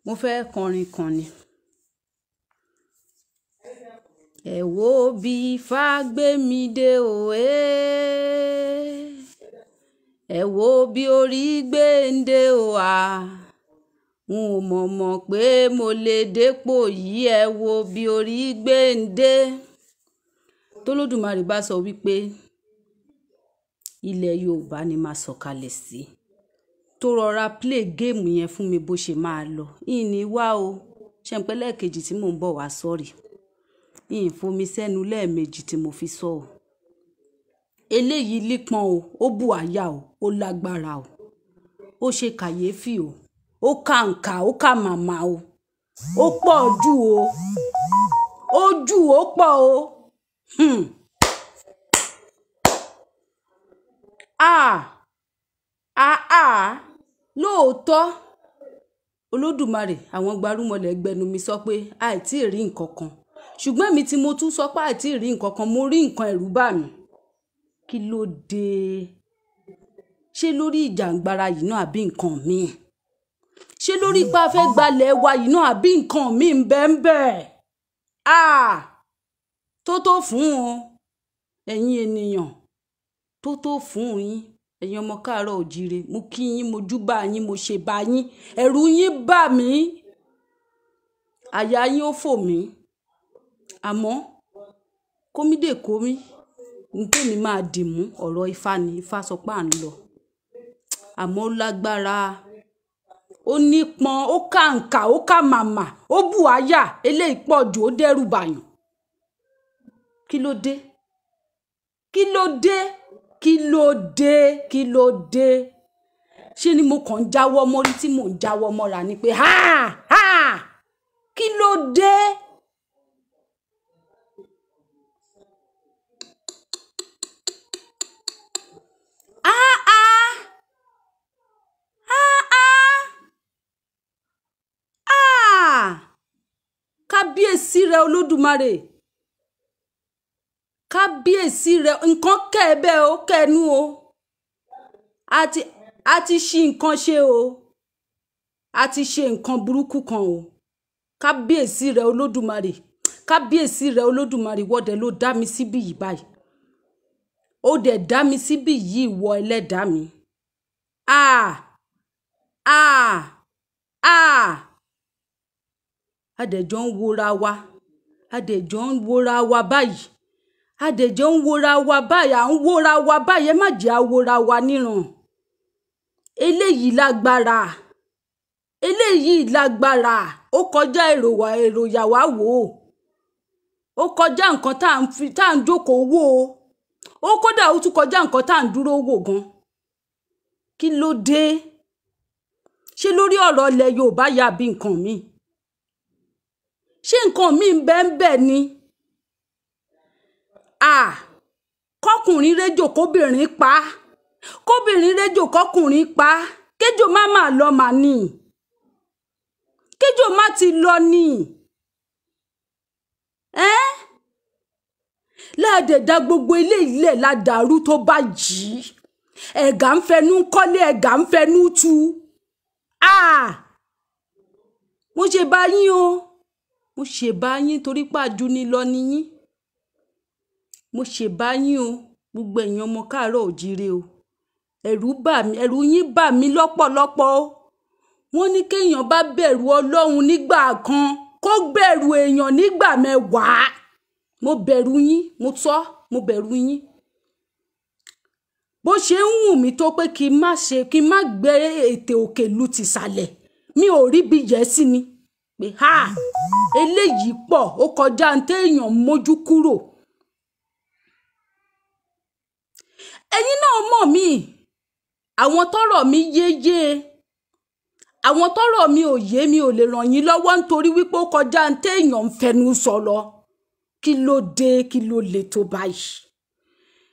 mo fẹ́ kọrin kan ni. Ẹ wo bí Ifá gbé mi dé o, ẹ wo bí orí gbé ń dé o, n ò mọ̀ pé mo lè dépò yìí, ẹ wo bí orí gbé ń dé. Tolódùmarè bá sọ wípé ilẹ̀ Yorùbá ni máa sọ̀kalẹ̀ sí, tó rọra play game yẹn fún mi bó ṣe máa lọ. Ìní wá o, ṣe ń pẹ́ lẹ́ẹ̀kejì tí mò ń bọ̀ wá sọ́rí. Ìfomi sẹ́nu lẹ́ẹ̀mejì tí mo fi sọ o. Eléyìí lípọn o, ó bù àyà o, ó lágbára o, ó ṣe kàyéfì o, ó kàǹkà, ó kà màmá o, ó pọ̀ jù o, ó jù ó pọ̀ o. Lóòótọ́ Olódùmarè àwọn gbarúmọlẹ̀ gbẹnu mi sọ pé àìtí rí nǹkan kan, ṣùgbọ́n mi tí mo tún sọ pé àìtí rí nǹkan kan, mo rí nǹkan ẹ̀rù bà mí. Kí ló dé? Ṣé lórí ìjàngbara yìí náà àbí nǹkan míì? Ṣé lórí ipa fẹ́ gbalẹ̀ wa yìí náà àbí nǹkan míì ń bẹ ń bẹ? Tó fún o ẹ̀yin ènìyàn, tó fún yín ẹ̀yin ọmọ káàárọ̀ òjíire, mo kí yín, mo júbà yín, mo ṣe bá yín, ẹ̀rù yín bà mí, àyà yín ó fò mí, àmọ́ kómídè kómí ní tèmi máa dìmú ọ̀rọ̀ Ifá ni. Ifá sọ pé à ń lọ, àmọ́ ó lágbára, ó nípọn, ó kàǹkà, ó kà màmá, ó bù àyà, eléyìí pọ̀ jù, ó dẹ́rù bàyàn. Kí ló dé? Kí ló dé? Kí ló dé? Kí ló dé? Ṣé ni mo kàn ń jáwọ́ mọ́rí tí mò ń jáwọ́ mọ́ra ni pé kí ló dé? Kábíyèsí rẹ Olódùmarè, kábíyèsí rẹ, nǹkan kẹ́ẹ̀bẹ́ o, kẹ́ẹ̀nú o, a ti ṣí nǹkan ṣe o, a ti ṣe nǹkan burúkú kan o. Kábíyèsí rẹ Olódùmarè, kábíyèsí rẹ Olódùmarè, wọ́dẹ̀ ló dá mi síbí yìí báyìí, ó dẹ̀ dá mi síbí yìí, wọ ẹlẹ́dàá mi. Adẹ̀jọ́ ń wora wa, adẹ̀jọ́ ń wora wa báyìí, adẹ̀jọ́ ń wora wa báyìí, à ń wora wa báyìí, ẹ má jẹ́ àwora wa níran. Eléyìí lágbára, eléyìí lágbára, ó kọjá èròyà wá wò ó kọjá nǹkan tá à ń jókòó wò ó kódà ó tún kọjá nǹkan tá à ń dúró wò gan. Kí ló dé? Ṣé lórí ọ̀rọ̀ ilẹ̀ Yorùbá yà bí nǹkan mi? Ṣé nǹkan mi ń bẹ ni? Kọkùnrin réjò kóbìnrin pa, kóbìnrin réjò kọkùnrin pa, kéjò má máa lọ mà ní, kéjò má ti lọ ní. Láàdẹ̀dá gbogbo ilé ilẹ̀ ládàrú tó bá jì, ẹ̀gà ń fẹnu kọ́lé, ẹ̀gà ń fẹnu tú. Mo ṣe bá yín o, mo ṣe bá yín torí pàjú ni lọ ni yín. Mo ṣe bá yín o, gbogbo ẹ̀yin ọmọ káàárọ̀ òjíire o. Ẹ̀rù bà mí, ẹ̀rù yín bà mí lọ́pọ̀lọpọ̀ o. Wọ́n ní kéèyàn bá bẹ̀rù Ọlọ́run nígbà kan, kó bẹ̀rù èèyàn nígbà mẹ́wàá. Mo bẹ̀rù yín, mo sọ, mo bẹ̀rù yín. Bó ṣe ń wù mí tó pé kí n má gbé ètè òkè lu tìsàlẹ̀, mi ò rí bí yẹ sí ni. Pé eléyìí pọ̀, ó kọjá ń téèyàn mójú kúrò. Ẹ̀yin náà mọ̀ mí, àwọn tọ́rọ̀ mi yéyé, àwọn tọ́rọ̀ mi ò yé, mi ò lè ràn yín lọ́wọ́ nítorí wípé ó kọjá ń téèyàn ń fẹnu sọ lọ. Kí ló dé? Kí ló le tó báyìí?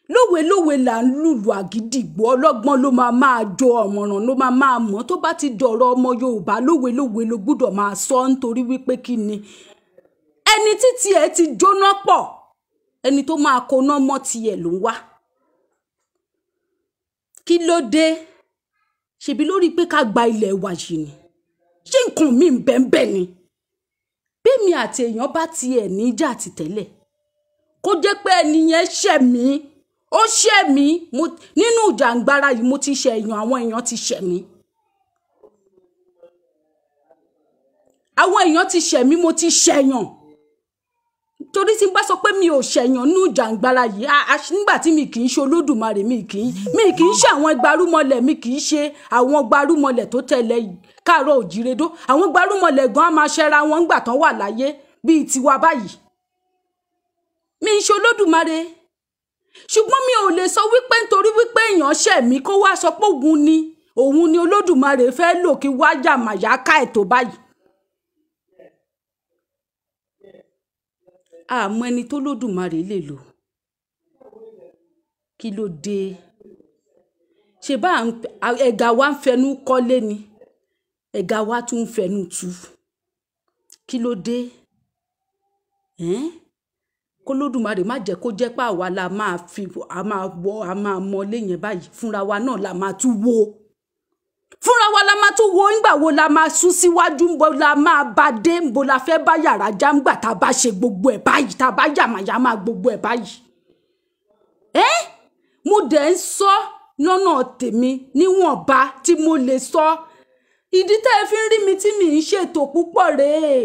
lówe lówe là ń lùlù àgídìgbò ọlọ́gbọ́n ló máa jó ọ̀mọ̀ràn ló máa mọ̀ tó bá ti dọ̀rọ̀ ọmọ Yorùbá lówe lówe ló gbúdọ̀ máa sọ nítorí wípé kí ni ẹni títí ẹ ti jóná pọ̀ ẹni tó máa koná mọ́ tiẹ̀ ló ń wá kí ló dé ṣebí lórí pé ká gba ilẹ̀ wa yìí ni ṣé nǹkan mi ń bẹ́ẹ̀ ni bẹ́ẹ̀mi àti èèyàn bá tiẹ̀ níjà ti tẹ́lẹ̀ kó jẹ́ pé ẹni yẹn ṣẹ̀ mí ó ṣẹ̀ mí nínú ìjàngbara yìí mo ti ṣẹ̀ èèyàn àwọn èèyàn ti ṣẹ̀ mí àwọn èèyàn ti ṣẹ̀ mí mo ti ṣẹ̀yàn torí tí n bá sọ pé mi ò ṣẹ̀yàn nínú ìjàngbara yìí nígbà tí mi kì í ṣe Olódùmarè mi kì í ṣe àwọn gbarúmọlẹ̀ mi kì í ṣe àwọn gbarúmọlẹ̀ tó tẹ̀lé Káàárọ̀ Òjíredó àwọn gbarúmọlẹ̀ gan á máa ṣẹra wọn nígbà tán wà láyé bíi tiwa báyìí mi ń ṣe Olódùmarè ṣùgbọ́n mi ò lè sọ wípé nítorí wípé èèyàn ṣẹ̀ mí kó wá sọ pé òun ni Olódùmarè fẹ́ lò kí wá jàmàyà ká ètò báyìí àmọ́ ẹni tó Olódùmarè lè lò kí ló dé ṣe bá ẹ̀gà wa ń fẹnu kọ́lé ni ẹ̀gà wa tún ń fẹnu tú kí ló dé kó Olódùmarè má jẹ́ kó jẹ́ pé àwa la máa fi a máa mọlé yẹn báyìí fúnra wa náà la máa tún wo fúnra wa la máa tún wo ńgbà wo la máa sún síwájú ńbo la máa bá dé ńbo la fẹ́ bá yàrá já ńgbà tá a bá ṣe gbogbo ẹ̀ báyìí tá a bá yàmàyàmà gbogbo ẹ̀ báyìí mo dẹ̀ ń sọ lọ́nà tèmi níwọ̀nba tí mo lè sọ ìdí tẹ́ ẹ fi ń rí mi tí mi ń ṣètò púpọ̀ rèé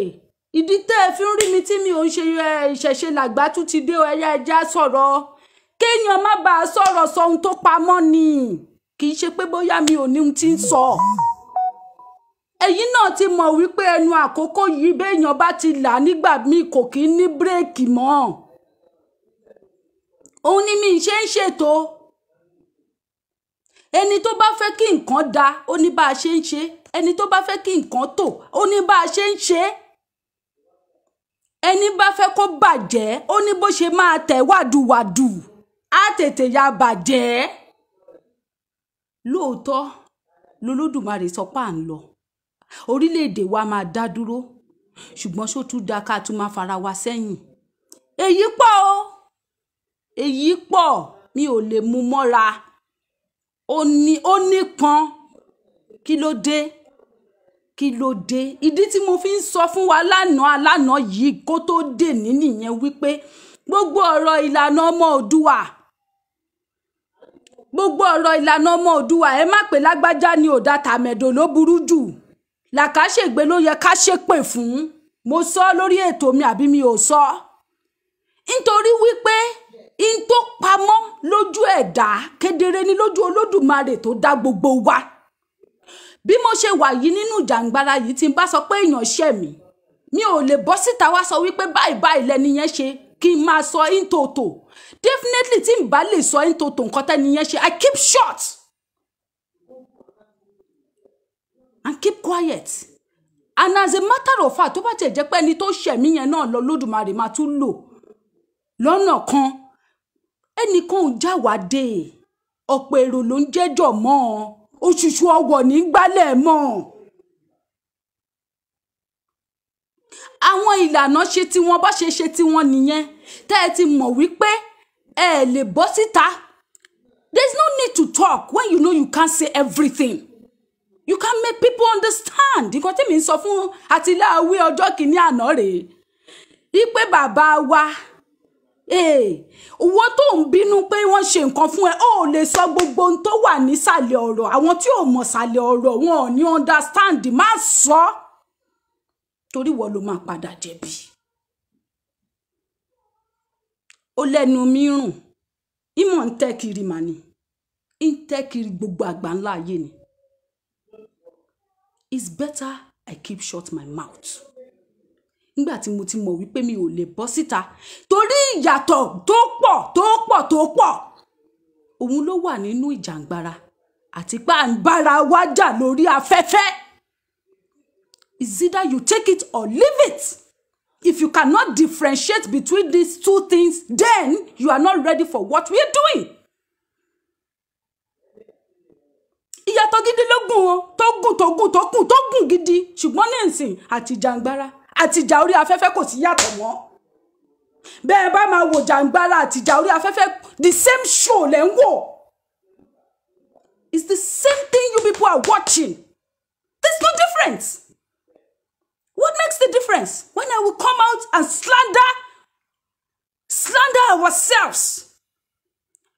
ìdí tẹ́ ẹ fi ń rí mi tí mi ò ń ṣe ìṣẹ̀ṣe làgbà tún ti dé ẹyà ẹja sọ̀rọ̀ kéèyàn má bàa sọ̀rọ̀ sọ ohun tó pamọ́ ni kì í ṣe pé bóyá mi ò ní ohun tí ń sọ ẹ̀yin náà ti mọ̀ wípé ẹnu àkókò yìí béèyàn bá ti là nígbà míì kò kí ní bírèkì mọ́ òun ni mi ṣe ń ṣètò ẹni tó bá fẹ́ kí nǹkan da ó ní bá a ṣe ń ṣe ẹni tó bá fẹ́ kí nǹkan tò ó ní bá a ṣe ń ṣe ẹni bá fẹ́ kó bàjẹ́ ó ní bó ṣe máa tẹ̀ wàdùwàdù á tètè ya bàjẹ́ lóòótọ́ lolódùmarè sọ pé à ń lọ orílẹ̀-èdè wa máa dá dúró ṣùgbọ́n ṣó tún dáa ká tún máa fara wa sẹ́yìn èyí pọ̀ o èyí pọ̀ mi ò lè mú mọ́ra ó nípọn kí ló dé ìdí tí mo fi ń sọ fún wa lánàá yìí kó tó dé nìyẹn wípé gbogbo ọ̀rọ̀ ìlànà ọmọ Oòduà ẹ má pè lágbájá ni òdà tàmẹ̀dò ló burú jù làkàṣègbè ló yẹ ká ṣépè fún mo sọ lórí ètò mi àbí mi ò sọ nítorí wípé in tó pamọ́ lójú ẹ̀dá kedere ní lójú Olódùmarè tó dá gbogbo wa bí mo ṣe wà yìí nínú ìjàngbara yìí tí n bá sọ pé èèyàn ṣẹ̀ mí mi ò lè bọ́ síta wá sọ wípé báyìí lẹni yẹn ṣe kí n máa sọ in toto definitely tí n bá lè sọ in toto nǹkan tẹ́ni yẹn ṣe I keep short and keep quiet and as a matter of fact tó bá tẹ̀ jẹ́ pé ẹni tó ṣẹ̀ mí yẹn náà lọ Olódùmarè máa tún lò lọ́nà kan ẹnìkan ò jáwádé ọ̀pọ̀ èrò ló ń jẹ́jọ́ mọ́ òṣùṣù ọwọ̀ ní gbálẹ̀ mọ́ àwọn ìlànà ṣe tí wọ́n bá ṣe tí wọ́n nìyẹn tẹ́ ẹ ti mọ̀ wípé ẹ lè bọ́ síta there's no need to talk when you know you can't say everything you can make people understand nǹkan tí mi ń sọ fún àtìláwí ọjọ́ kìíní àná rèé wípé bàbá wa owó tó ń bínú pé wọ́n ṣe nǹkan fún ẹ ó lè sọ gbogbo ohun tó wà nísàlẹ̀ ọ̀rọ̀ àwọn tí ò mọ̀ sàlẹ̀ ọ̀rọ̀ wọn ò ní understand má sọ torí wọ́n ló máa padà jẹ̀bi ó lẹ́nu mírùn ìmọ̀ ń tẹ́ kiri mà ní ń tẹ́ kiri gbogbo àgbà ńlá ayé ni it's better I keep shut my mouth nígbà tí mo ti mọ̀ wípé mi ò lè bọ́ síta torí ìyàtọ̀ tó pọ̀ òun ló wà nínú ìjàngbara àti pé à ń bára wa jà lórí afẹ́fẹ́ it's either you take it or leave it If you cannot differentiate between these two things, then you are not ready for what we are doing. Ìyàtọ̀ gidi ló gùn o, tó gùn gidi, ṣùgbọ́n ní ìsìn àti jàǹgbára, àti ìjà orí afẹ́fẹ́ kò sí yàtọ̀ mọ́. Bẹ́ẹ̀ bá máa wo jàǹgbára àti ìjà orí afẹ́fẹ́, the same show lẹ́ ń wò. It's the same thing you people are watching. There's no difference. What makes the difference? When I will come out and slander ourselves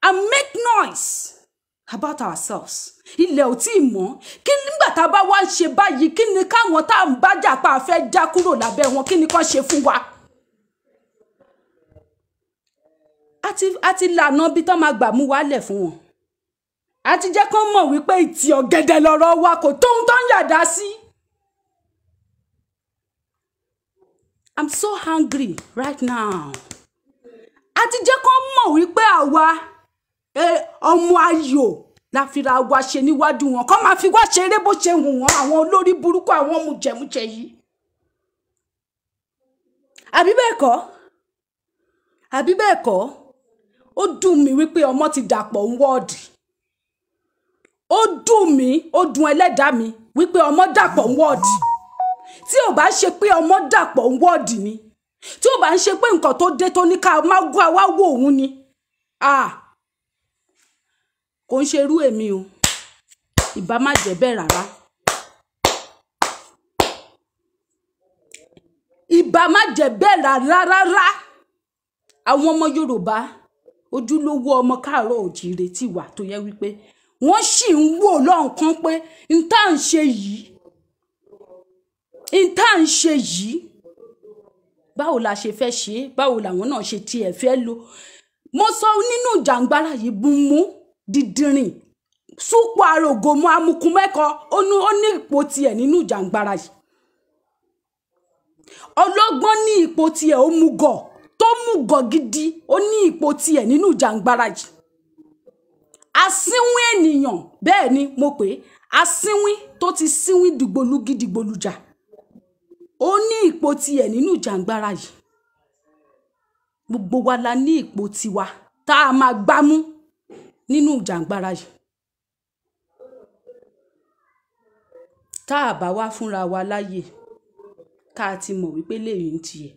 and make noise about ourselves. Ilẹ̀ ò tí mọ́. Kí nígbà tá bá wá ṣe báyìí, kí ni káwọn tá ń bájà pa fẹ́ já kúrò lábẹ́ wọn, kí ni kàn ṣe fún wa? Àti lànà bí tán máa gbà mú wálẹ̀ fún wọn. Àti jẹ́ kán mọ̀ wípé ìtì ọ̀gẹ̀dẹ̀ lọ̀rọ̀ wa kò tóhun tó ń yàdá sí. I'm so hungry right now. Àti jẹ́ kán mọ̀ wípé àwa ọmọ ayò la fira wa ṣe níwájú wọn. Kán máa fi wá ṣeré bó ṣe hù wọ́n, àwọn olórí burúkú, àwọn mùjẹ̀mùjẹ̀ yìí. Àbí bẹ́ẹ̀ kọ́? Àbí bẹ́ẹ̀ kọ́? Ó dùn mí wípé ọmọ ti dàpọ̀ ń wọ́ọ̀dì. Ó dùn mí, ó dùn ẹlẹ́dàá mi wípé ọmọ dàpọ̀ ń wọ́ọ̀dì. Tí ò bá ṣe pé ọmọ dàpọ̀ ń wọ́ọ̀dì ni, tí ò bá ń ṣe pé nǹkan tó dé tó ní ká má gbọ́ wá wò òun ni, kò ń ṣerú èmi o. Ìbá má jẹ́ bẹ́ẹ̀ rárá. Ìbá má jẹ́ bẹ́ẹ̀ rárá. Àwọn ọmọ Yorùbá, ojúlówó ọmọ káàárọ̀ òjíire tí wà tó yẹ wípé wọ́n sì ń wò lọ́nkán pé n tá ń ṣe yìí, báwo la ṣe fẹ́ ṣe, báwo làwọn náà ṣe tiẹ̀ fẹ́ lò. Mo sọ nínú jàǹgbára yìí bùnmú dídìrín súpọ̀ àrògò mọ́ amukun mẹ́kọ ó ní ipò tiẹ̀ nínú jàǹgbára yìí. Ọlọ́gbọ́n ní ipò tiẹ̀ ó mú gọ̀ tó mú gọ̀ gidi ó ní ipò tiẹ̀ nínú jàǹgbára yìí. Asínwín ènìyàn, bẹ́ẹ̀ ni mo pè é, asínwín tó ti sínwín dìgbòlujà ó ní ipò tiẹ̀ nínú jàǹgbára yìí. Gbogbo wa la ní ipò tiwa tá a máa gbámú nínú jàǹgbára yìí. Tá a bá wá fúnra wa láyè ká ti mọ̀ wípé lẹ́yìn tiẹ̀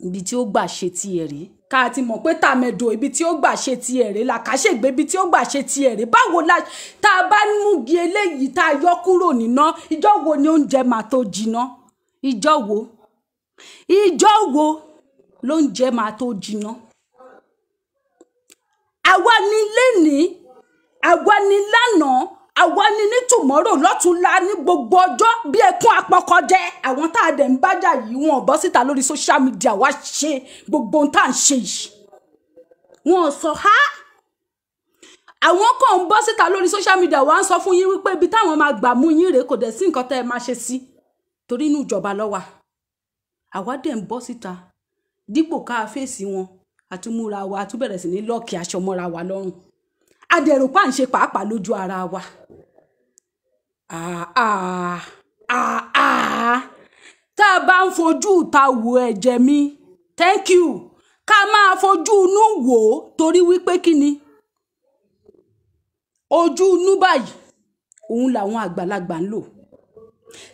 ibi tí ó gbà ṣe tiẹ̀ rí, ká ti mọ̀ pé tàmẹ̀dò ibi tí ó gbà ṣe tiẹ̀ rí, làkàṣègbè ibi tí ó gbà ṣe tiẹ̀ rí. Báwo la tá a bá mú gi eléyìí tá a yọ kúrò níná, ìjọ́ wo ni oúnjẹ máa tó jiná? Ìjọ́ wo lóúnjẹ máa tó jiná? Àwa ni lénìí, àwa ni lánàá, àwa ni ní tomorrow, lọ́túnla, ní gbogbo ọjọ́ bí ẹkún apọkọjẹ. Àwọn tá a dẹ̀ ń bájà yìí wọn bọ́ síta lórí social media wá ṣe gbogbo ohun tá à ń ṣe yìí. Wọn sọ ha. Àwọn kan ń bọ́ síta lórí social media wá ń sọ fún yín wípé ibi táwọn máa gbà mú yín rèé, kò dẹ̀ sí nǹkan tẹ́ ẹ máa ṣe sí torí inú ìjọba ló wà. Àwa dẹ̀ ń bọ́ síta dípò ká fèsì wọn, àtúmúra wa, àtúbẹ̀rẹ̀ sí ní lọ́ọ̀kì aṣọ mọ́ra wa lọ́rùn. Adẹ̀rù pa ń ṣe pàápàá lójú ara wa. Tá a bá ń fojú ta wo ẹ̀jẹ̀ mi, thank you, ká máa fojú inú wò torí wípé kí ni? Ojú inú báyìí òun làwọn àgbàlagbà ń lò.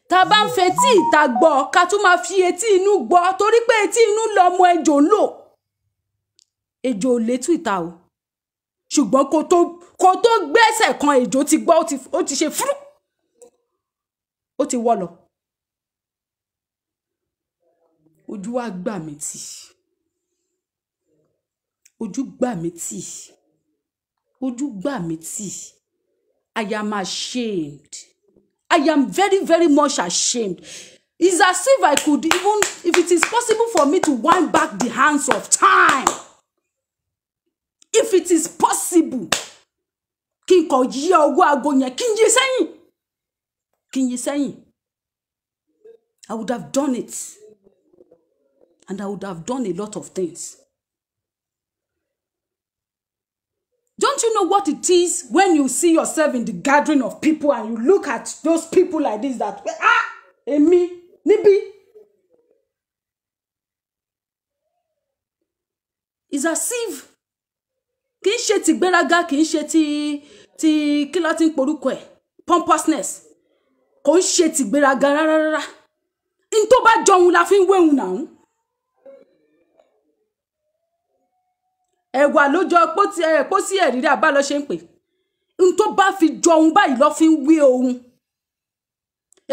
Tá a bá ń fetí ìta gbọ́, ká tún máa fi etí inú gbọ́ torí pé etí inú lọmọ ejò ń lò. Ejò lè tú ìta o, ṣùgbọ́n kò tó gbẹ́sẹ̀ kan ejò ti gbọ́, ó ti ṣe fúrú, ó ti wọ́ lọ. Ojú wa gbà mí tì, ojú gbà mí tì, ojú gbà mí tì. I am ashamed. I am very, very much ashamed. It's as if I could even, if it is possible for me to wind back the hands of time. If it is possible, kí n kò yí ọwọ́ aago yẹn, kí n yí sẹ́yìn. I would have done it. And I would have done a lot of things. Don't you know what it is when you see yourself in the gathering of people and you look at those people like this, that, èmi, níbí. is as if kì í ṣe ti gbéraga, kì í ṣe ti kí ló ti ń porúkọ ẹ̀, pompousness, kò ń ṣe ti gbéraga rárá. In tó bá jọun la fi ń wéhun náà. Ẹ̀wà ló jọ pósí ẹ̀rí rẹ̀ àbá lọ ṣe ń pè. In tó bá fi jọun báyìí lọ fi ń wé ohun.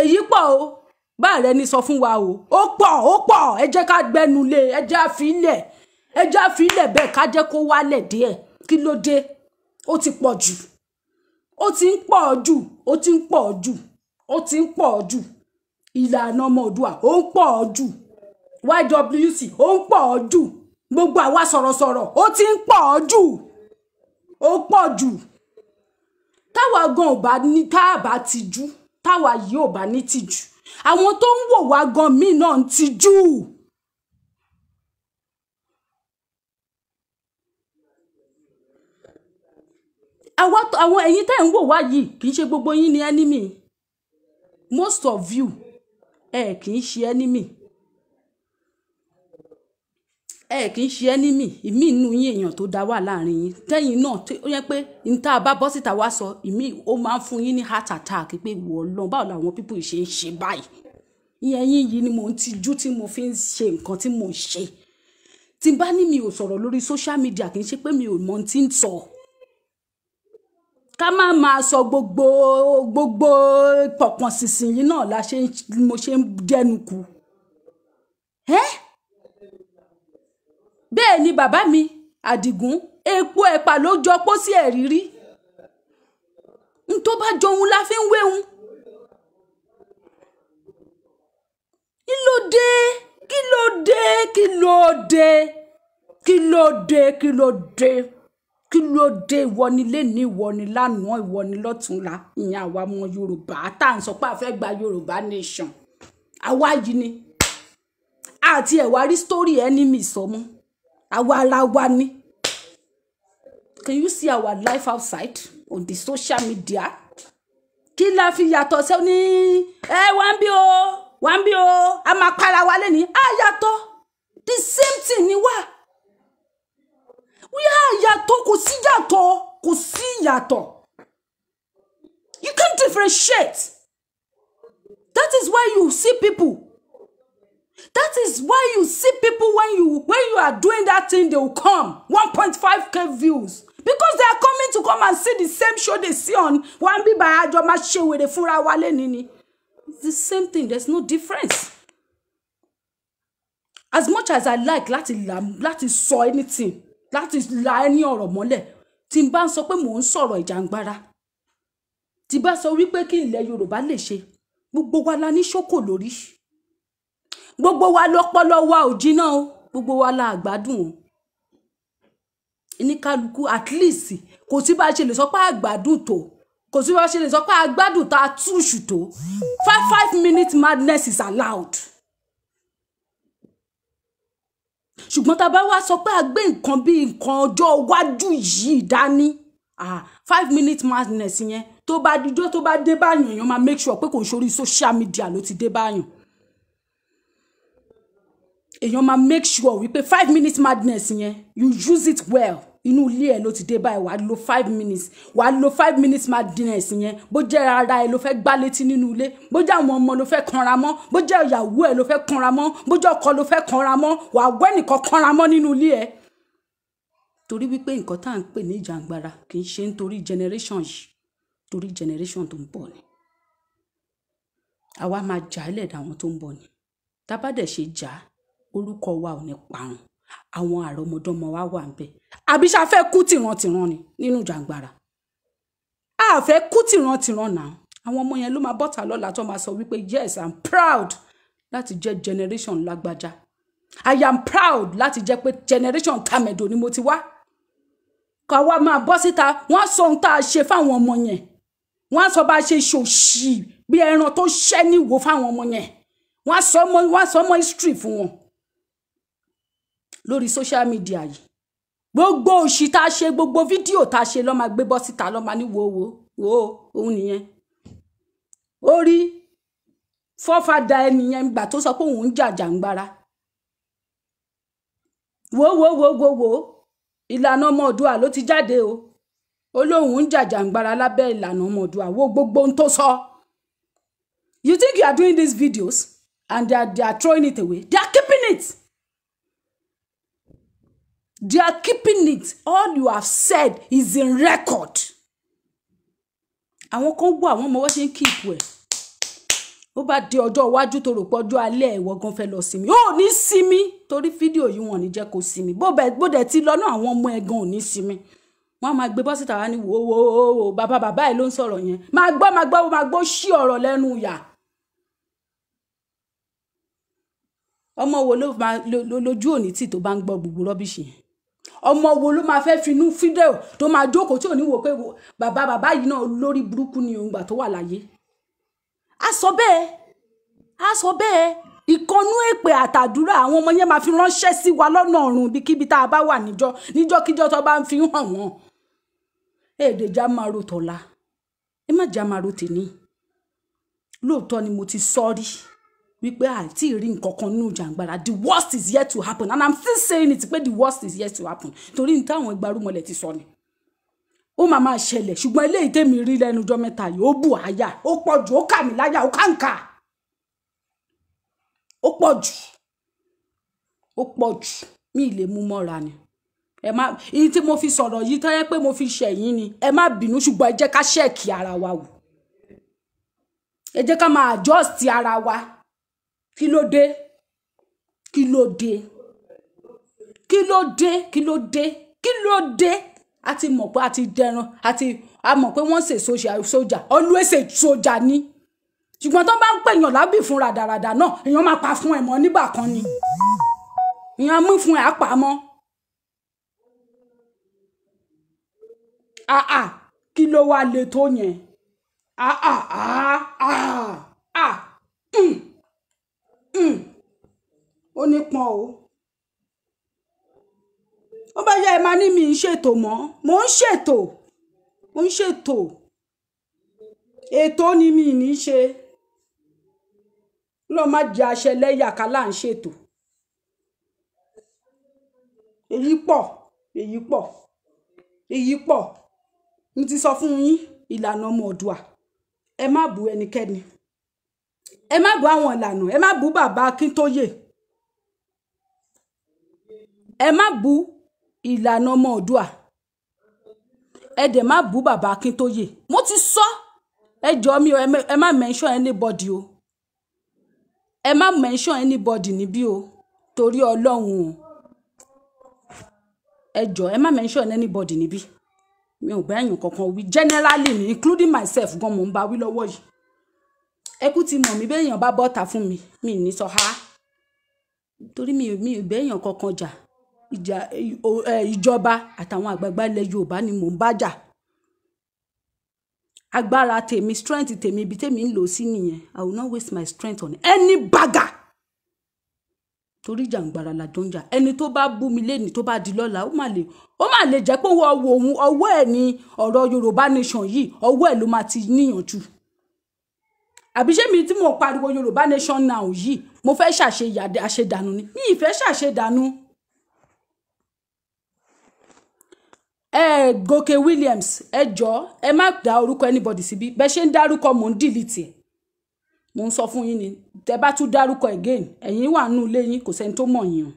Èyí pọ̀ o, bá rẹ̀ ni sọ fún wa o. Ó pọ̀, ẹ jẹ́ ká gbẹ́nu lé, ẹ jẹ́ á fi ilẹ̀ bẹ́ẹ̀ ká jẹ́ kó wálẹ̀ díẹ̀. Kí ló dé? Ó ti pọ̀ jù. Ó ti ń pọ̀ jù. Ìlànà ọmọ Oòduà ó ń pọ̀ jù. YWC ó ń pọ̀ jù. Gbogbo àwa sọ̀rọ̀sọ̀rọ̀ ó ti ń pọ̀ jù. Ó pọ̀ jù. Táwa gan ò bá ní táàbà tìjú, táwa yìí ò bá ní tìjú. Àwọn tó ń wò wá gan mí náà ń tìjú. Àwọn ẹ̀yin tẹ́ ń wò wá yìí kì í ṣe gbogbo yín ni enemy. Most of you kì í ṣe enemy. Kì í ṣe enemy. Ìmí inú yín èèyàn tó dá wà láàrin yín. Tẹ́yìn náà ó yẹ pé n tá bá bọ́ síta wá sọ, ìmí ó máa ń fún yín ní heart attack pé wò lọ báwo làwọn people ṣe ń ṣe báyìí. Ìyẹn yìí ni mo ń tijú tí mo fi ń ṣe nǹkan tí mo ń ṣe. Tí bá ní mi ò sọ̀rọ̀ lórí social media kì í ṣe pé mi ò mọ̀ tí ń sọ. Ká má máa sọ gbogbo pọ̀pọ̀n sísìn yìí náà mo ṣe ń dẹnu kù. Bẹ́ẹ̀ ni bàbá mi Àdìgún, epo ẹ̀pà ló jọ pósí ẹ̀rírí. N tó bá jọun la fi ń wéhun. Kí ló dé ìwọ ni lénìí, ìwọ ni lánàá, ìwọ ni lọ́tùnla. Ìyẹn àwa ọmọ Yorùbá tá ń sọ pé a fẹ́ gba Yorùbá nation. Àwa yìí ni. Àti ẹ̀wà rí story enemy sọmú. Àwa ara wa ni. Can you see our life outside on the social media? Kí la fi yàtọ̀ ṣe ní wá ń bí o, a máa para wa lẹ́ni. Yàtọ̀. The same thing ni wá. Yàtọ̀, kò sí yàtọ̀. You can't differentiate. That is why you see people. When you are doing that thing, they will come 1.5k views because they are coming to come and see the same show they see on one be by Ajoma show with the fura wale nini. It's the same thing. There's no difference. As much as I like láti sọ anything, láti la any ọ̀rọ̀ mọ́lẹ̀, tí n bá ń sọ pé mò ń sọ̀rọ̀ ìjàngbara, tí bá sọ wípé kí ilẹ̀ Yorùbá lè ṣe, gbogbo wa la ní ṣókò lórí. Gbogbo wa lọ́pọlọ wa ò jiná o, gbogbo wa la àgbádùn o. Oníkálukú at least kò sí bá ṣe lè sọ pé àgbádùn tó, kò sí bá ṣe lè sọ pé àgbádùn tá túṣù tó. 5 minute madness is allowed. Ṣùgbọ́n tá bá wá sọ pé a gbé nǹkan bí nǹkan ọjọ́ iwájú yìí dání, 5 minute madness yẹn tó bá dijọ́ tó bá dé báyàn, èèyàn máa make sure pé kò ń sórí social media ló ti dé báyàn. Èèyàn máa make sure wípé 5 minute madness yẹn, you use it well. Inú ilé ẹ ló ti dé báyìí, wàá lo 5 minutes. Wàá lo 5 minutes madness yẹn. Bó jẹ́ ara ẹ ló fẹ́ gbá létí nínú ilé, bó jẹ́ àwọn ọmọ ló fẹ́ kanra mọ́, bó jẹ́ ìyàwó ẹ ló fẹ́ kanra mọ́, bó jẹ́ ọkọ ló fẹ́ kanra mọ́, wàá gbé nìkan kanra mọ́ nínú ilé ẹ. Torí wípé nǹkan tá à ń pè ní ìjàngbara kì í ṣe nítorí generation yìí, torí generation tó ń bọ̀ ni. Àwa máa jà ẹlẹ́dàá àwọn tó ń bọ̀ ni. Tá bá dẹ̀ ṣe jà, orúkọ wa ò ní parun. Àwọn àrọmọdọ́mọ wa wà ńbẹ̀. Àbí ṣá fẹ́ kú tìran ni nínú jàngbara. A fẹ́ kú tìran náà. Àwọn ọmọ yẹn ló máa bọ́ta lọ́la tó máa sọ wípé yes, I'm proud láti jẹ́ generation lágbájá. I am proud láti jẹ́ pé generation Tamedo ni mo ti wá. Ká wá máa bọ́ síta, wọ́n sọ ohun tá a ṣe fáwọn ọmọ yẹn. Wọ́n sọ bá ṣe ṣòṣì bí ẹran tó ṣẹ́ níwò fáwọn ọmọ yẹn. Wọ́n sọ mọ́ history fún wọn. Lórí social media yìí. Gbogbo òṣì tá a ṣe, gbogbo fídíò tá a ṣe ló máa gbé bọ́ síta, ló máa ní wo òun nìyẹn. Orí fọ́fàdà ẹnìyẹn gbà tó sọ pé òun ń jàjàngbara. wo ìlànà ọmọ Oòduà ló ti jáde o Olóhùn ń jàjàǹgbara lábẹ́ ìlànà ọmọ Oòduà wo gbogbo ohun tó sọ. You think you are doing these videos and they are throwing it away? They are keeping it. They are keeping it. All you have said is in record. Àwọn kan gbọ́ àwọn ọmọ wọ́n ṣe ń keep ẹ̀. Ó bá di ọjọ́ iwájú tó rò pé ọjọ́ alẹ́ ìwọ gan fẹ́ lọ sinmi. Ó ní sinmi torí fídíò yìí wọ́n ní jẹ́ kó sinmi. Bó dẹ̀ ti lọ náà àwọn ọmọ ẹ̀ gan ò ní sinmi. Wọ́n máa gbé bọ́sítà wá ní wo bàbá ẹ̀ ló ń sọ̀rọ̀ yẹn. Máa gbọ́ ṣí ọ̀rọ̀ lẹ́nu yà. Ọmọ wo ló máa lójú òní tí tó bá ń gbọ́ gbogbo rọ́bìṣì yẹn. Ọmọ wo ló máa fẹ́ finú fídíò tó máa jókòó tí ò ní wò pé bàbá yìí náà lórí burúkú ni òun gbà tó wà láyé. A sọ bẹ́ẹ̀ ìkọnú èpè àtàdúrà àwọn ọmọ yẹn máa fi ránṣẹ́ sí wa lọ́nà ọ̀run bíkíbi tá a bá wà níjọ́kíjọ́ tó bá ń fi hàn wọ́n. Èdè já máa ro tọ̀la ẹ má já máa ro tèmi. Lóòótọ́ ni mo ti sọ́rí wípé àìtí rí nǹkan kan nínú jàǹgbara. The worst is yet to happen and I'm still saying it pé the worst is yet to happen torí ní táwọn ìgbárùmọ̀lẹ̀ ti sọ ni. Ó máa ṣẹlẹ̀ ṣùgbọ́n eléyìí tèmi rí lẹ́nu ọjọ́ mẹ́ta yìí ó bù àyà ó pọ̀ jù ó kà mí láyà ó kàǹkà ó pọ̀ jù mi ì lè mú mọ́ra ni. Ẹ má èyí tí mo fi sọ̀rọ̀ yìí tó yẹ pé mo fi ṣẹ̀yìn ni ẹ má bínú ṣùgbọ́n ẹ jẹ́ ká ṣẹ́ẹ̀kì ara wa wò. Ẹ jẹ́ ká máa adjust ara wa. Kí ló dé a ti mọ̀ pé a ti dẹran a mọ̀ pé wọ́n ṣe sójà always ṣe sójà ni ṣùgbọ́n tó bá ń pèèyàn lábì fún ràdàràdà náà èèyàn máa pa fún ẹ̀ mọ́ nígbà kan ni èèyàn mú fún ẹ̀ á pa mọ́. Kí ló wá le tó yẹn ó ní pọn o. Ó bá yá ẹ máa ní mi ń ṣètò mọ́ mo ń ṣètò ètò ni mi ní ṣe lọ má jẹ àṣẹ lẹ́yà kálá ń ṣètò. Èyí pọ̀ mo ti sọ fún yín ìlànà ọmọ Oòduà ẹ má bú ẹnikẹ́ni ẹ má bú àwọn ìlànà ẹ má bú bàbá Akíntóyè ẹ má bú ìlànà ọmọ Oòduà ẹ dẹ̀ má bú bàbá Akíntóyè. Mo ti sọ ẹ jọ̀ọ́ mi o ẹ má mention anybody o ẹ má mention anybody níbí o torí Ọlọ́run o ẹ jọ̀ọ́ ẹ má mention anybody níbí. Mi ò bá èèyàn kankan wí generally ni including myself gan mo ń bá wí lọ́wọ́ yìí. Ẹ kú ti mọ̀ mí bẹ́ẹ̀ èèyàn bá bọ́ta fún mi ní sọ ha torí mi ò bẹ́ẹ̀ èèyàn kankan jà. Ìjọba àtàwọn àgbààgbà ilẹ̀ Yorùbá ni mò ń bá jà. Agbára tèmi strength tèmi ibi tèmi ń lò sí nìyẹn. I will not waste my strength on any bagger. Torí jàǹgbara la jọ ń jà. Ẹni tó bá bú mi lénìí tó bá di lọ́la ó mà lè jẹ́ pé ọwọ́ ẹ̀ ni ọ̀rọ̀ Yorùbá nation yìí ọwọ́ ẹ̀ ló máa ti níyànjú. Àbí ṣé mi tí mo pariwo Yorùbá nation now yìí mo fẹ́ àṣedànù ni mi ì fẹ́ ṣàṣedànù. Gòkè Williams ẹ jọ̀ọ́ ẹ má dá orúkọ anybody síbí bẹ́ẹ̀ ṣe ń dárúkọ mò ń delete ẹ̀ mo ń sọ fún yín ni tẹ́ bá tún dárúkọ again ẹ̀yin wà nínú ilé yín kò sẹ́ni tó mọ̀ yín o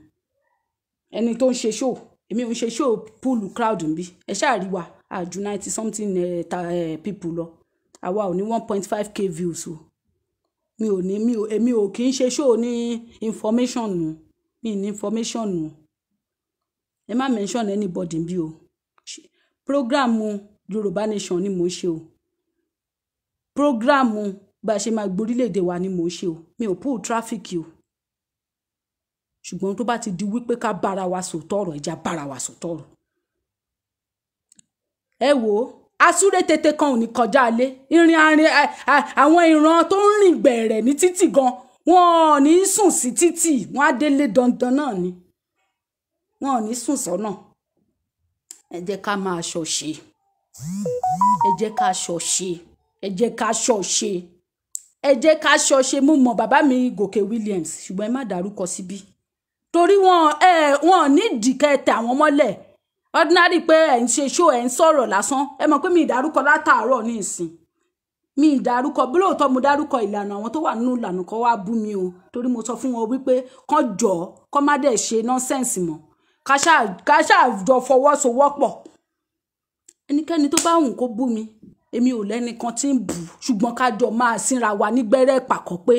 ẹni tó ń ṣe show èmi ò ń ṣe show pool crowd nbí ẹ ṣáà rí wa àjù 90 something people lọ àwa ò ní 1.5k views o èmi ò kì í ṣe show ní information nù mi ní information nù ẹ má mention anybody nbí o programu Yorùbá nation ni mò ń ṣe o programu bá ṣe máa gborílẹ̀-èdè wa ni mò ń ṣe o mi ò pull traffic o ṣùgbọ́n tó bá ti di wípé ká bára wa sòótọ́ ọ̀rọ̀ ìjà bára wa sòótọ́ ọ̀rọ̀. Ẹ wò asúré tètè kan ò ní kọjá alé àwọn ìran tó ń rìn gbẹ̀rẹ̀ ní títì gan wọn ò ní sùn sí títì wọn á délé dandan náà ni wọn ò ní sùn sọ́nà. Ẹ jẹ́ ká máa ṣọ̀ṣe ẹ jẹ́ ká ṣọ̀ṣe mo mọ̀ bàbá mi Gòkè Williams ṣùgbọ́n ẹ má dárúkọ síbí torí wọn ní ìdìkẹtẹ àwọn mọ́lẹ̀ ordinary pé ẹ̀ ń ṣe show ẹ̀ ń sọ̀rọ̀ lásán ẹ mọ̀ pé mi ìdárúkọ látàárọ̀ ní ìsìn mi ìdárúkọ bí lóòótọ́ mo dárúkọ ìlànà àwọn tó wà nínú ìlànà kan wá bú mi o torí mo sọ fún wọn wípé kán jọ kán má dẹ̀ ṣe nọ́sẹ̀nsì mọ́ ká ṣáà jọ fọwọ́sowọ́pọ̀ ẹnikẹ́ni tó bá wùn kó bú mi èmi ò lẹ́nìkan tí ń bù ṣùgbọ́n ká jọ máa sínra wa nígbẹ́rẹ́ pàkọ́ pé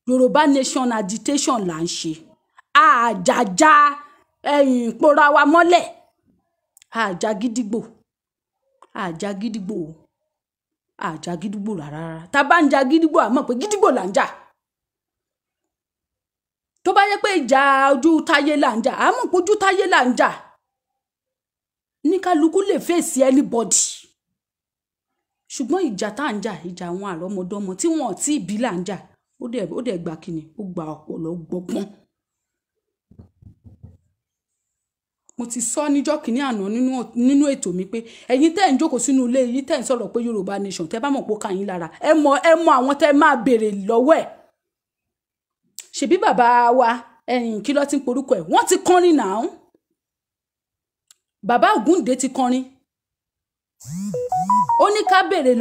Yorùbá nation agitation là ń ṣe àjàjà ẹ̀yìn pora wa mọ́lẹ̀ àjà gídígbò rárá tá bá ń jà gídígbò àmọ́ pé gídígbò là ń jà tó bá yẹ pé ìjà ojú táyé là ń jà àmọ́ pé ojú táyé là ń jà ní kálukú lè fèsì anybody ṣùgbọ́n ìjà tá ń jà ìjà àwọn àrọ́mọdọ́mọ tí wọ́n ti bí là ń jà ó dẹ̀ gbà kíni ó gba ọpọlọ gbọgbọ́n. Mo ti sọ níjọ́ kìíní àná nínú ètò mi pé ẹ̀yin tẹ́ ń jókòó sínú ilé yìí tẹ́ ń sọ̀rọ̀ pé Yorùbá nation tẹ́ bá mọ̀ pé ó kà yín lára ẹ mọ̀ àwọn tẹ́ máa béèrè lọ́wọ́ ẹ̀ ṣebí bàbá wa kí ló ti ń porúkọ ẹ̀ wọ́n ti kọrin náà bàbá Ògúndé ti kọrin ó ní ká béèrè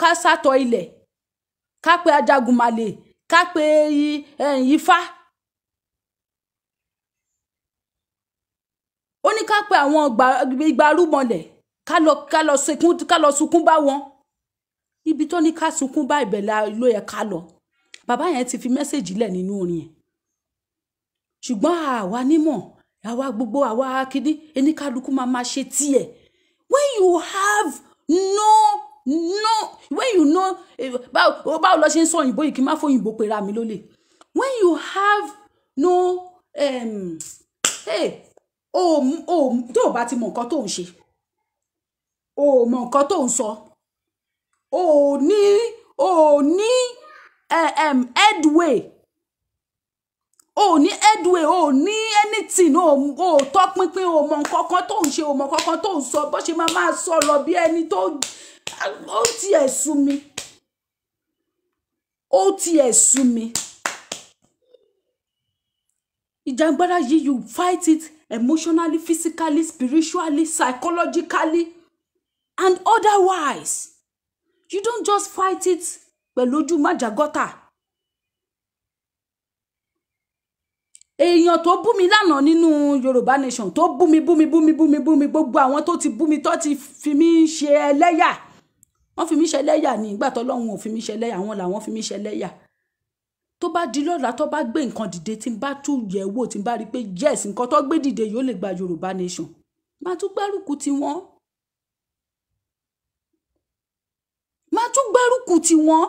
ká sátọ ilẹ̀ ká pe Ajagunmalè ká pe Ifá ó ní ká pe àwọn ìgbàrúmọlẹ̀ ká lọ sunkún bá wọn ibi tó ní ká sunkún bá ibẹ̀ ló yẹ ká lọ bàbá yẹn ti fi mẹ́sẹ̀jì lẹ̀ nínú orin yẹn ṣùgbọ́n àwa nímọ̀ àwa gbogbo àwa akíní eníkálukú máa ṣe tiẹ̀ when you have when you know báwo lọ ṣe ń sọ òyìnbó yìí kí n má fòyìnbó pera mi lólè when you have no tó o bá ti mọ nǹkan tó ń ṣe o mọ nǹkan tó ń sọ o ní headway o ní headway o ní anything o tọpinpin o mọ nǹkan kan tó ń ṣe o mọ nǹkan kan tó ń sọ bó ṣe máa sọ̀rọ̀ bí ẹni tó ó tiẹ̀ sú mi ìjàngbara yìí you fight it emotionally, physically, spiritually, psychologically, and otherwise. You don't just fight it pẹ̀lú ojú májàgọ́tà. Èèyàn tó bú mi lánàá nínú Yorùbá nation tó bú mi gbogbo àwọn tó ti bú mi tó ti fi mí ṣe ẹlẹ́yà. Wọ́n fi mí ṣe ẹlẹ́yà ní ìgbà t'Ọlọ́run ò fi mí ṣe ẹlẹ́yà àwọn làwọn fi mí ṣe ẹlẹ́yà. Tó bá di lọ́la tó bá gbé nǹkan dìde tí n bá tún yẹ̀ wò tí n bá rí pé yes nǹkan tó gbé dìde yóò lè gba Yorùbá nation máa tún gbárùkù tí wọ́n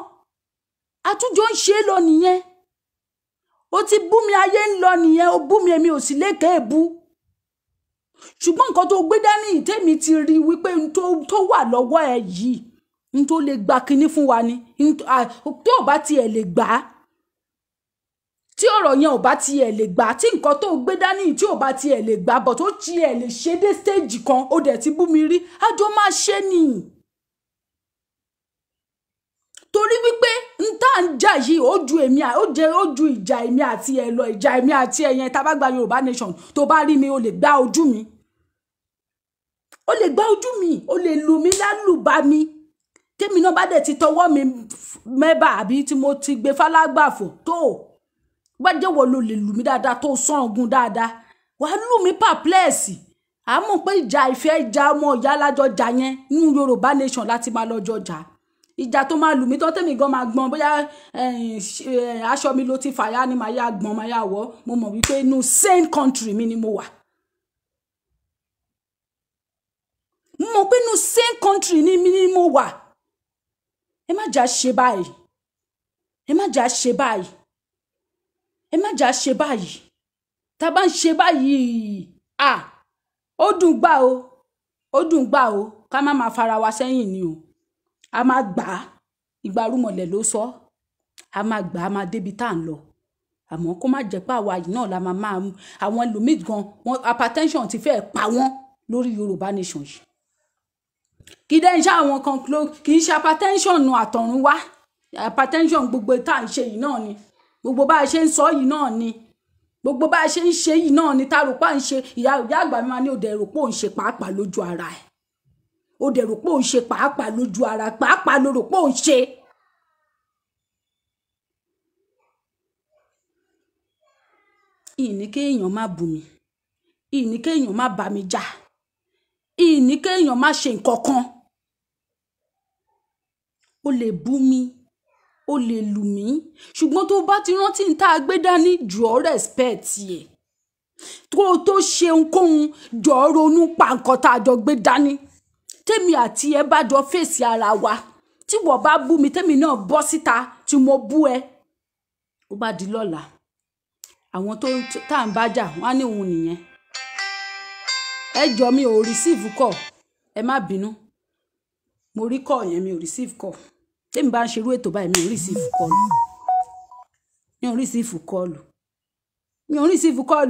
àtúnjọ ń ṣe lọ nìyẹn ó ti bú mi ayé ń lọ nìyẹn ó bú mi èmi ò sì lékè bú ṣùgbọ́n nǹkan tó gbé dání ìtẹ́mi ti rí wípé tó wà lọ́wọ́ ẹ yìí n tó lè gba kinní fún wa ni tó bá tiẹ̀ lè gbà á tí ọ̀rọ̀ yẹn ò bá tiẹ̀ lè gbà tí nǹkan tó gbé dání tí ò bá tiẹ̀ lè gbà bọ̀ tó tiẹ̀ lè ṣe dé stage kan ó dẹ̀ ti bú mi rí àjọ máa ṣe ni torí wípé n tá ń jà yìí ó ju ìjà èmi àti ẹ lọ ìjà èmi àti ẹ yẹn tá bá gba Yorùbá nation tó bá rí mi ó lè gbá ojú mi ó lè lù mí lálùbá mi tèmi náà bá dẹ̀ ti tọwọ́ mi mẹ́bà àbí tí mo ti gbé fálágbàfọ̀ tó bá jẹ́ wọ́n ló lè lù mí dáadáa tó sán ogun dáadáa wàá lù mí pàpẹ́ẹ̀sì àmọ́ pé ìjà ìfẹ́ ìjà ọmọ ìyá lájọ jà yẹn nínú Yorùbá nation láti máa lọ́jọ́ jà ìjà tó máa lù mí tó tèmi gan máa gbọ́n bóyá aṣọ mi ló ti fàyà ni màá yá gbọ́n màá yá wọ́ mo mọ̀ wípé inú same country mi ni mo wà mo mọ̀ pé inú same country ni mi ni mo wà ẹ má jà ṣe báyìí tá bá ń ṣe báyìí ó dùn gbà o ká má máa fara wa sẹ́yìn ni o a máa gbà á ìgbàrúmọlẹ̀ ló sọ a máa gbà á máa débi tá à ń lọ àmọ́ kó má jẹ́ pé àwa yìí náà la máa àwọn ẹlòmíì gan wọn hypertension ti fẹ́ pa wọ́n lórí Yorùbá nation yìí kì í dẹ́ ń ṣe àwọn kan kì í ṣe hypertension nu àtọ̀run wá hypertension gbogbo tá à ń ṣe yìí náà ni gbogbo bá a ṣe ń sọ yìí náà ni gbogbo bá ṣe ń ṣe yìí náà ni tá rò pé à ń ṣe ìyá àgbà mi máa ní òde rò pé òun ṣe pàápàá lójú ara ẹ̀ òde rò pé òun ṣe pàápàá lójú ara pàápàá ló rò pé òun ṣe. ìní kéèyàn má bù mí ìní kéèyàn má bá mi jà ìní kéèyàn má ṣe nǹkan kan ó lè bú mi ó lè lù mí ṣùgbọ́n tó bá ti rántí ní tá a gbé dání jọ̀ọ́ respect ẹ̀ tó ṣe ohunkóhun jọ̀ọ́ ronú pa nǹkan tá a jọ gbé dání tèmi àti ẹ bá jọ fèsì ara wa tí wọ́n bá bú mi tèmi náà bọ́ síta tí mo bú ẹ ó bá di lọ́la àwọn tó tá à ń bá jà wọ́n á ní òun nìyẹn ẹ jọ mi ò receive call ẹ má bínú mo rí call yẹn mi ò receive call tèmi bá ń ṣerú ètò báyìí mi ò receive call mi ò receive call mi ò receive call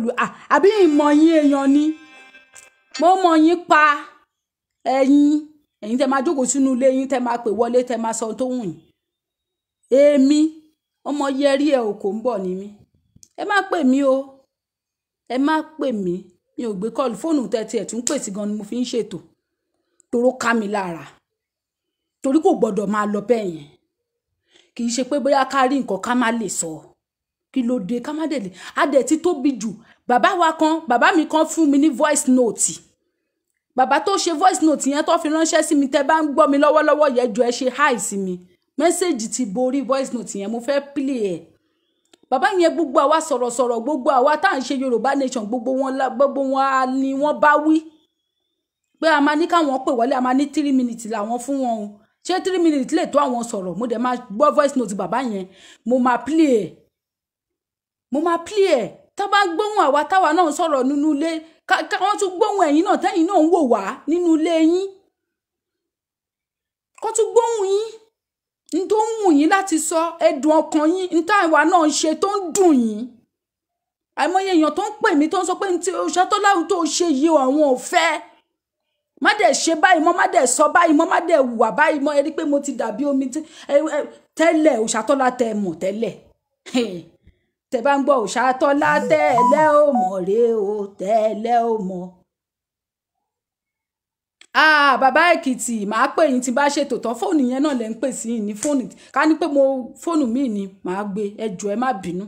àbí ìmọ̀ yín èèyàn ni mo mọ̀ yín pa ẹ̀yin tẹ́ máa jókòó sínú ilé yín tẹ́ máa pè wọlé tẹ́ máa sọ tó wù yín èmi ọmọ yẹrí ẹ ò kò ń bọ̀ ní mi ẹ má pè mí o ẹ má pè mí mi ò gbé kọ́ọ̀lù fóònù tẹ́tí ẹ̀ tún pè sí gan ni mo fi ń ṣètò toró ká mi lára torí kò gbọ́dọ̀ máa lọ bẹ́ẹ̀ yẹn kì í ṣe pé bóyá ká rí nǹkan ká má lè sọ kí ló dé ká má dé lè adẹ̀ ti tóbi jù bàbá mi kan fún mi ní voice note bàbá tó ṣe voice note yẹn tó fi ránṣẹ́ sí mi tẹ́ bá ń gbọ́ mi lọ́wọ́lọ́wọ́ yẹn jọ ẹ ṣe hi sí mi mẹ́sẹ̀gì ti borí voice note yẹn mo fẹ́ play ẹ̀ bàbá yẹn gbogbo àwa sọ̀rọ̀sọ̀rọ̀ gbogbo àwa tá à ń ṣe Yorùbá nation gbogbo wọn ni wọ́n bá wí pé a máa ní káwọn pè wọlé a máa ní 3 minutes làwọn fún wọn o ṣé 3 minutes lè tó àwọn sọ̀rọ̀ mo dẹ̀ máa gbọ́ voice note bàbá yẹn mo máa play ẹ̀ tá bá gbóhùn àwa táwa náà sọ̀rọ̀ nínú ilé wọ́n tún gbóhùn ẹ̀yin náà tẹ́yin náà ń wò wá nínú ilé yín kó tún gbóhùn yín ní tó ń wù yín láti sọ ẹ̀dùn ọkàn yín ní táwa náà ń ṣe tó ń dùn yín àìmọye èèyàn tó ń pè mí tó ń sọ pé ní tí Òṣàtọ́láhùn tó ṣe yìí àwọn ò fẹ́ má dẹ̀ ṣe báyìí mọ́ má dẹ̀ sọ báyìí mọ́ má dẹ̀ wà báyìí mọ́ ẹ rí pé mo ti dàbí omi tẹ́lẹ̀ Òṣàtọ́lá tẹ mọ̀ tẹ́lẹ̀ tẹ bá ń gbọ́ Òṣàtọ́lá tẹ́lẹ̀ ò mọ̀ rè o tẹ́lẹ̀ ò mọ̀. Bàbá Èkìtì màá pè yín tí bá ṣètò tán fóònù yẹn náà lẹ ń pè sí yín ní fóònù ká ní pé fóònù míì ni màá gbé ẹ jọ̀ọ́ ẹ má bínú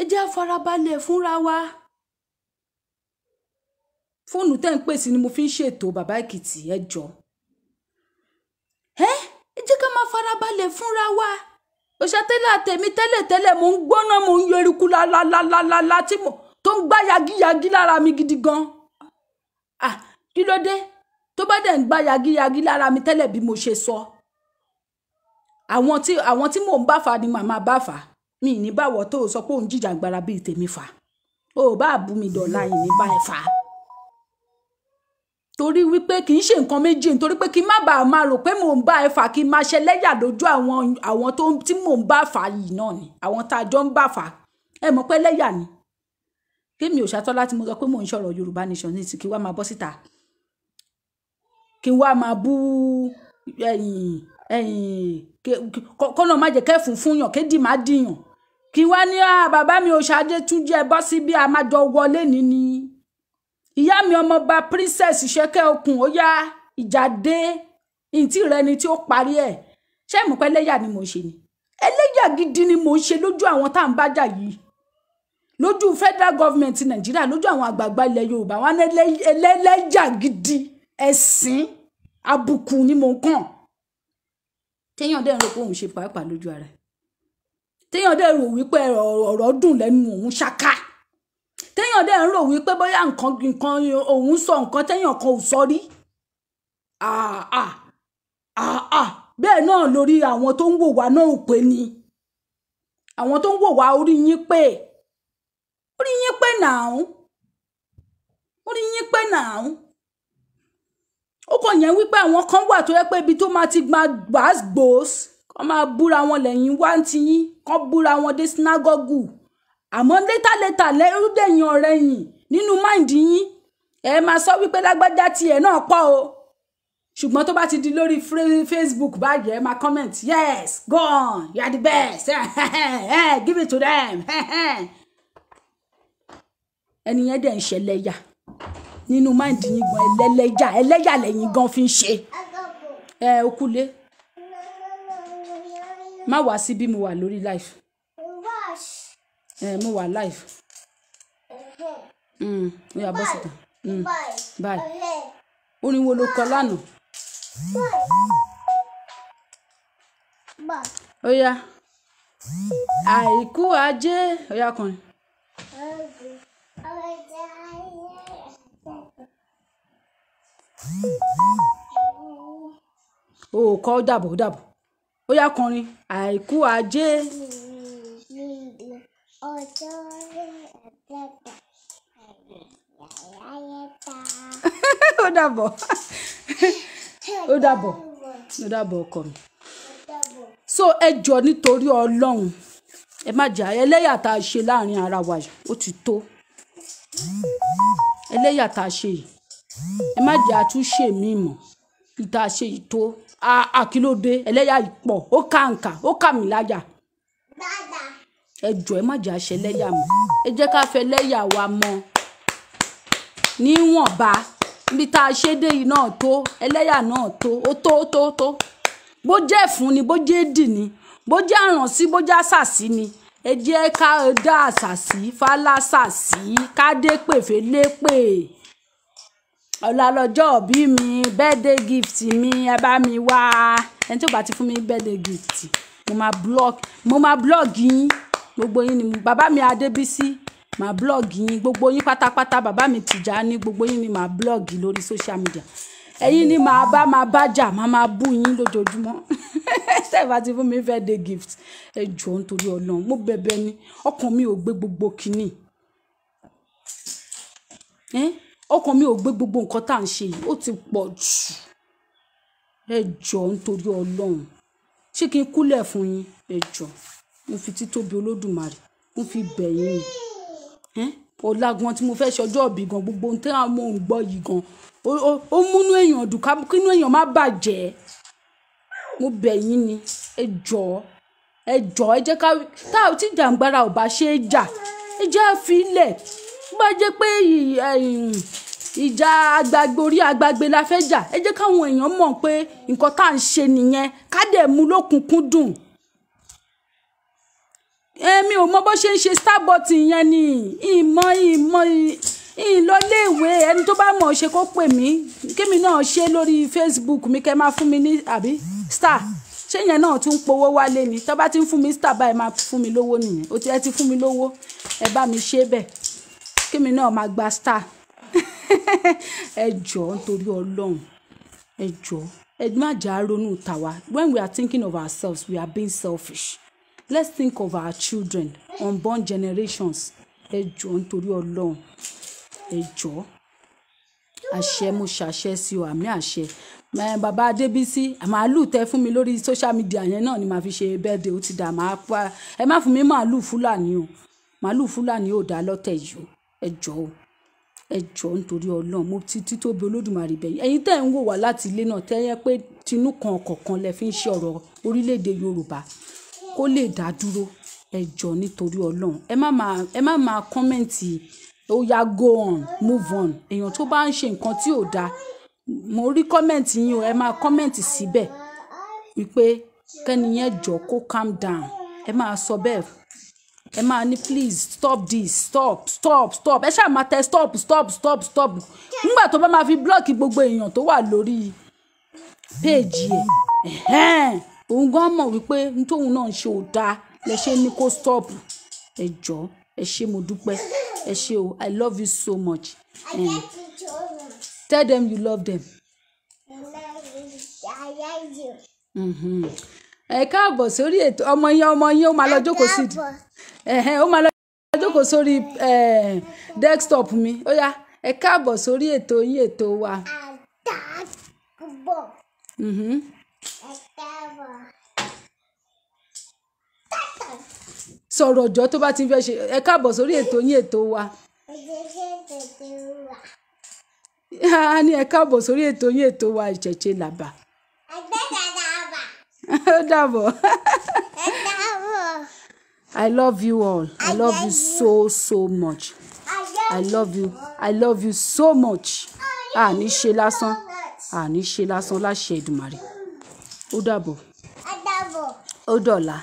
ẹ jẹ́ àfarabalẹ̀ fúnra wa fóònù tẹ́ ń pè sí ni mo fi ń ṣètò bàbá Èkìtì ẹ jọ̀ọ́ ẹ jẹ́ ká máa farabalẹ̀ fúnra wa Òṣàtọ́lá tèmi tẹ́lẹ̀ mo ń gbóná mo ń yọ eruku lálálálálá tí mo tó ń gbá yagíyagí lára mi gidi gan kí ló dé tó bá dẹ̀ ń gbá yagíyagí lára mi tẹ́lẹ̀ bí mo ṣe sọ àwọn tí mò ń bá fà ni màmá bá fà mi ní báwọ̀ tó sọ pé òun jìjàgbara bíi tèmi fà ó bá bú mi dọ̀la yìí ní bá ẹ fà torí wípé kì í ṣe nǹkan méjì nítorí pé kí n má bàa máa rò pé mò ń bá ẹ fà kí n máa ṣe lẹ́yà lójú àwọn tí mò ń bá fà yìí náà ni àwọn tá a jọ ń bá fà ẹ mọ̀ pé lẹ́yà ni kémi Òṣàtọ́lá tí mo sọ pé mò ń sọ̀rọ̀ Yorùbá nation ní ti kí wá máa bọ́ síta kí wá máa bú kọ́nà má jẹ́ kẹ́fùn fún yàn kédì má dìyàn kí wá ní bàbá mi Ọ̀ṣadétúnjí bọ́ sí bí a máa jọ wọlé ní ìyá mi ọmọọba princess Ṣẹ́kẹ́ Okùn ó yá ìjà dé ìtì rẹ ni tí ó parí ẹ̀ ṣé mo pẹ́ lẹ́yà ni mo ṣe ni ẹlẹ́yà gidi ni mo ṣe lójú àwọn tá à ń bájà yìí lójú federal government Nàìjíríà lójú àwọn àgbààgbà ilẹ̀ Yorùbá wọn ẹlẹ́yà gidi ẹ̀sìn àbùkù ni mo kàn téèyàn dẹ̀ ń rò pé òun ṣe pàápàá lójú ara téèyàn dẹ̀ rò wípé ọ̀rọ̀ dùn lẹ́nu òun ṣáká téèyàn dẹ̀ ń rò wípé bóyá nǹkan òun sọ nǹkan téèyàn kan ò sọ rí bẹ́ẹ̀ náà lórí àwọn tó ń wò wá náà ò pé ni àwọn tó ń wò wá orí yín pé náà ó kàn yẹn wípé àwọn kan wà tó yẹ pé ibi tó máa ti gba gbàgbós kàn máa búra wọn lẹ́yìn wá ti yín kàn búra wọn dé sinagogu àmọ́ létà lẹ́rúdẹ̀yìn ọ̀rẹ́ yìí nínú máìndì yín ẹ máa sọ wípé lágbájá tiẹ̀ náà pọ̀ o ṣùgbọ́n tó bá ti di lórí Facebook báyìí ẹ máa comment yes go on you are the best give it to them ẹni yẹn dẹ̀ ń ṣẹlẹ́yà nínú máìndì yín gan ẹlẹ́yà lẹ́yìn gan fi ń ṣe okúlé má wá sí bí mo wà lórí live mo wà live ó yá bọ́ síta báyìí orin wo ló kọ lánàá ó yá àìkú ajé ó yá kan. O kọ dàbọ̀ ó yá kọrin àìkú ajé. Ó dàbọ̀ ọkọ mi. So ẹ jọ nítorí Ọlọ́run ẹ má jà ẹlẹ́yà tá a ṣe láàrin ara wa yìí ó ti tó ẹlẹ́yà tá a ṣe yìí ẹ má jà àtúnṣe mi mọ̀ ìta ṣe yìí tó àkìlódé ẹlẹ́yà pọ̀ ó kàǹkà ó kà mí láyà ẹ jọ ẹ má jà ṣe ẹlẹ́yà mọ́ ẹ jẹ́ ká fẹ́ ẹlẹ́yà wa mọ́ níwọ̀nba bí tá a ṣe dé yìí náà tó ẹlẹ́yà náà tó ó tó bó jẹ́ ẹ̀fún ni bó jẹ́ èdì ni bó jẹ́ àrànsí bó jẹ́ àṣàsí ni ẹ jẹ́ ká dá àṣàsí fálásàsí ká dé pèfé lépè ọ̀la lọ́jọ́ òbí mi birthday gift mi ẹ bá mi wá ẹni tí ó bá ti fún mi birthday gift mo máa blog yín gbogbo yín ni bàbá mi Adébísí máa blog yín gbogbo yín pátápátá bàbá mi Tìjání gbogbo yín ni máa blog lórí social media ẹ̀yin ni máa bá jà máa bú yín lójoojúmọ́ sẹ́ẹ̀fà ti fún mi birthday gift ẹ jọ̀ọ́ nítorí Ọlọ́run mo bẹ̀bẹ̀ ni ọkàn mi ò gbé gbogbo kínní ọkàn mi ò gbé gbogbo nǹkan tá à ń ṣe yìí ó ti pọ̀ jù ẹ jọ̀ọ́ nítorí Ọlọ́run ṣé kí n kúlẹ̀ fún yín ẹ jọ̀ọ́ mo fi títóbi Olódùmarè mo fi bẹ̀ yín ọ̀làgbọ́n tí mo fẹ́ ṣọjọ́ ọ̀bì gan gbogbo ohun tí àwọn ọmọ òun gbọ́ yìí gan ó múnú èèyàn dùn kínú èèyàn má bàjẹ́ mo bẹ̀ yín ni ẹ jọ̀ọ́ ẹ jẹ́ ká tá ò tí jàǹgbára ò bá ṣe é jà ẹ jẹ́ àfilẹ̀ bá jẹ́ pé ìjà àgbàgbé orí àgbàgbé la fẹ́ jà ẹ jẹ́ káwọn èèyàn mọ̀ pé nǹkan tá à ń ṣe nìyẹn ká dẹ̀ mú lókùnkúndùn èmi ò mọ bó ṣe ń ṣe Starbot yẹn ni ìlọléèwé ẹni tó bá mọ̀ ṣe kó pè mí kémi náà ṣe lórí Facebook mi kẹ́ máa fún mi ní àbí star ṣé yẹn náà tún powó wálé ni tó bá ti ń fún mi star báyìí máa fún mi lówó nìyẹn ó ti ẹ ti fún mi lówó ẹ bá mi ṣe bẹ́ẹ̀ kémi náà máa gba star ẹ jọ̀ọ́ nítorí Ọlọ́run ẹ jọ̀ọ́ ẹ má jà ronú tàwa when we are thinking of ourselves we are being selfish let's think of our children unborn generations ẹ jọ̀ọ́ nítorí Ọlọ́run ẹ jọ̀ọ́ àṣẹ mo ṣàṣẹ sí o àmì àṣẹ bàbá Adébísí màálù tẹ fún mi lórí social media yẹn náà ni màá fi ṣe birthday ó ti dà máa pa ẹ má fún mi màálù Fúlàní o màálù Fúlàní ò dá lọ́tẹ̀ yìí o ẹ jọ̀ọ́ nítorí Ọlọ́run mo ti títóbi Olódùmarè bẹ̀yìn ẹ̀yin tẹ́ ń wò wá láti ilé náà tẹ́ yẹ pé tinú kan ọ̀kọ̀ọ̀kan lẹ fi ń ṣe ọ̀rọ̀ orílẹ̀-èdè Yorùbá kó lè dá dúró ẹ jọ̀ọ́ nítorí Ọlọ́run ẹ má máa kọ́mẹ̀ntì ó yá go on move on èèyàn tó bá ń ṣe nǹkan tí ò dáa mo rí kọ́mẹ̀ntì yín o ẹ máa kọ́mẹ̀ntì síbẹ̀ wípé kẹ́ni yẹn jọ̀ọ́ kó calm down ẹ máa sọ bẹ́ẹ̀ ẹ máa ní please stop this stop ẹ ṣáà máa tẹ stop nígbà tó bá máa fi blọ́ọ̀kì gbogbo èèyàn tó wà lórí péèjì ẹ̀ òun gan mọ̀ wípé nítòun náà ń ṣe ò dáa lẹ ṣe ní kó stop ẹ jọ̀ọ́ ẹ ṣé mo dúpẹ́ ẹ ṣé o I love you so much tell them you love them. Ẹ káàbọ̀ sórí ètò ọmọ yẹn ó máa lọ jókòó sí ó máa lọ jókòó sórí desktop mi ó yá ẹ káàbọ̀ sórí ètò yín ètò wa. Sọ̀rọ̀ ọjọ́ tó bá ti ń fẹ́ ṣe ẹ káàbọ̀ sórí ètò yín ètò wa. A ní ẹ káàbọ̀ sórí ètò yín ètò wa ìṣẹ̀ṣe làbà. Ó dàbọ̀. I love you all. I love you so much. I love you so much. Àní ṣe lásán. Àní ṣe lásán láṣẹ Èdùmàrè. Ó dàbọ̀. Ó dọ̀la.